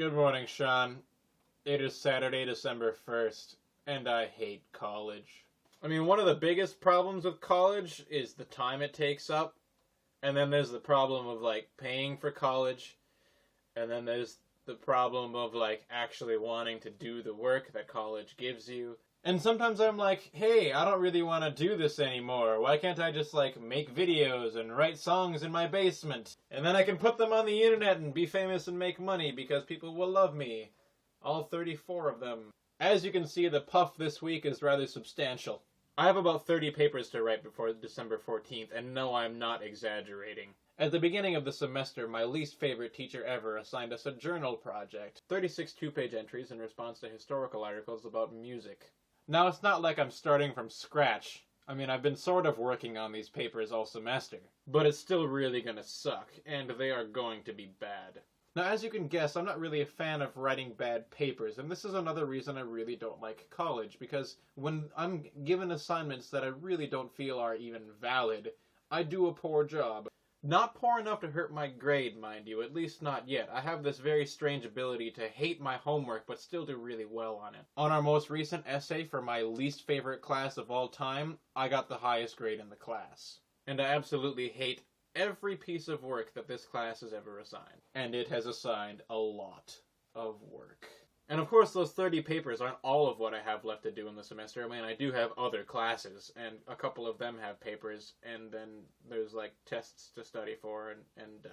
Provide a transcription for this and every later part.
Good morning, Sean. It is Saturday, December 1st, and I hate college. I mean, one of the biggest problems with college is the time it takes up, and then there's the problem of, paying for college, and then there's the problem of, actually wanting to do the work that college gives you. And sometimes I'm like, hey, I don't really want to do this anymore. Why can't I just, make videos and write songs in my basement? And then I can put them on the internet and be famous and make money because people will love me. All 34 of them. As you can see, the puff this week is rather substantial. I have about 30 papers to write before December 14th, and no, I'm not exaggerating. At the beginning of the semester, my least favorite teacher ever assigned us a journal project. 36 two-page entries in response to historical articles about music. Now, it's not like I'm starting from scratch. I mean, I've been sort of working on these papers all semester. But it's still really gonna suck, and they are going to be bad. Now, as you can guess, I'm not really a fan of writing bad papers, and this is another reason I really don't like college, because when I'm given assignments that I really don't feel are even valid, I do a poor job. Not poor enough to hurt my grade, mind you, at least not yet. I have this very strange ability to hate my homework but still do really well on it. On our most recent essay for my least favorite class of all time, I got the highest grade in the class. And I absolutely hate every piece of work that this class has ever assigned. And it has assigned a lot of work. And of course, those 30 papers aren't all of what I have left to do in the semester. I mean, I do have other classes, and a couple of them have papers, and then there's, tests to study for, and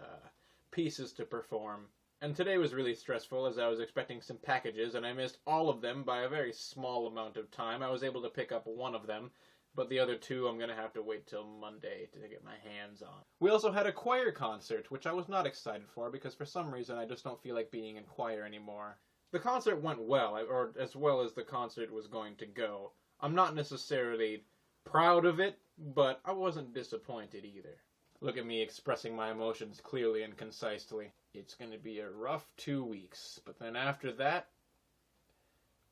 pieces to perform. And today was really stressful, as I was expecting some packages, and I missed all of them by a very small amount of time. I was able to pick up one of them, but the other two I'm going to have to wait till Monday to get my hands on. We also had a choir concert, which I was not excited for, because for some reason I just don't feel like being in choir anymore. The concert went well, or as well as the concert was going to go. I'm not necessarily proud of it, but I wasn't disappointed either. Look at me expressing my emotions clearly and concisely. It's going to be a rough 2 weeks, but then after that,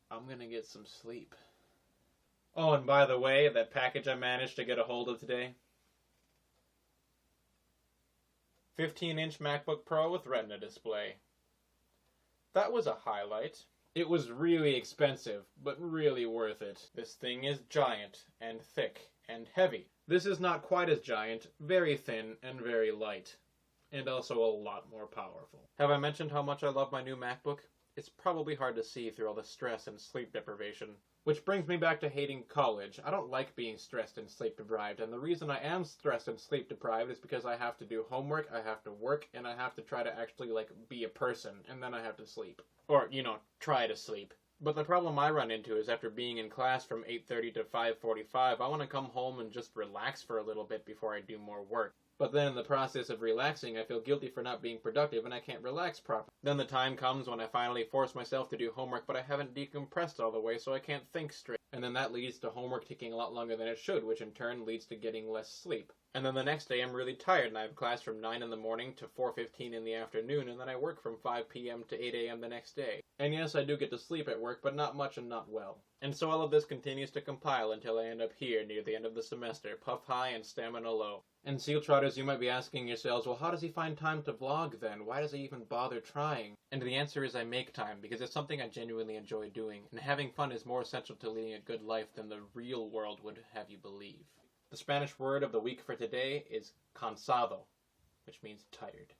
I'm going to get some sleep. Oh, and by the way, that package I managed to get a hold of today. 15-inch MacBook Pro with Retina display. That was a highlight. It was really expensive, but really worth it. This thing is giant, and thick, and heavy. This is not quite as giant, very thin, and very light. And also a lot more powerful. Have I mentioned how much I love my new MacBook? It's probably hard to see through all the stress and sleep deprivation. Which brings me back to hating college. I don't like being stressed and sleep deprived, and the reason I am stressed and sleep deprived is because I have to do homework, I have to work, and I have to try to actually, be a person, and then I have to sleep. Or, try to sleep. But the problem I run into is after being in class from 8:30 to 5:45, I want to come home and just relax for a little bit before I do more work. But then in the process of relaxing, I feel guilty for not being productive and I can't relax properly. Then the time comes when I finally force myself to do homework, but I haven't decompressed all the way, so I can't think straight. And then that leads to homework taking a lot longer than it should, which in turn leads to getting less sleep. And then the next day I'm really tired and I have class from 9 in the morning to 4:15 in the afternoon, and then I work from 5 p.m. to 8 a.m. the next day. And yes, I do get to sleep at work, but not much and not well. And so all of this continues to compile until I end up here near the end of the semester, puff high and stamina low. And Seal Trotters, you might be asking yourselves, well, how does he find time to vlog then? Why does he even bother trying? And the answer is I make time, because it's something I genuinely enjoy doing, and having fun is more essential to leading a good life than the real world would have you believe. The Spanish word of the week for today is cansado, which means tired.